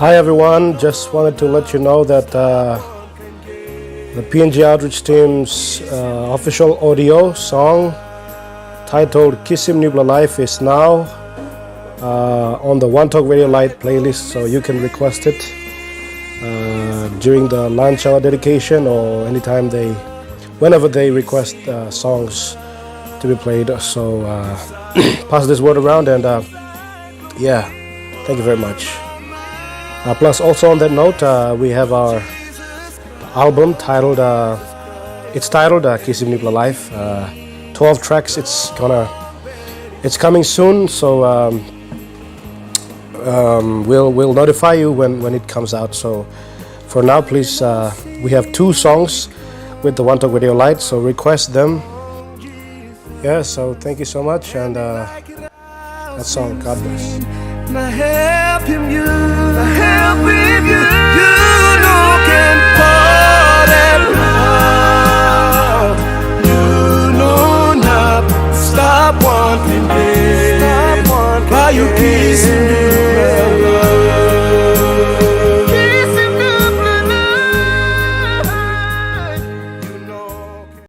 Hi everyone, just wanted to let you know that the PNG Outreach Team's official audio song titled Kissim Nubla Life is now on the One Talk Radio Light playlist, so you can request it during the lunch hour dedication or anytime whenever they request songs to be played. So pass this word around, and yeah, thank you very much. Plus, also on that note, we have our album titled Kissim Nubla Life. 12 tracks. It's coming soon, so we'll notify you when it comes out. So for now, please, we have 2 songs with the One Talk Radio Light, so request them. Yeah, so thank you so much, and that song, God bless. Now help him, you know can pour that love. You know not stop wanting it. Why you keep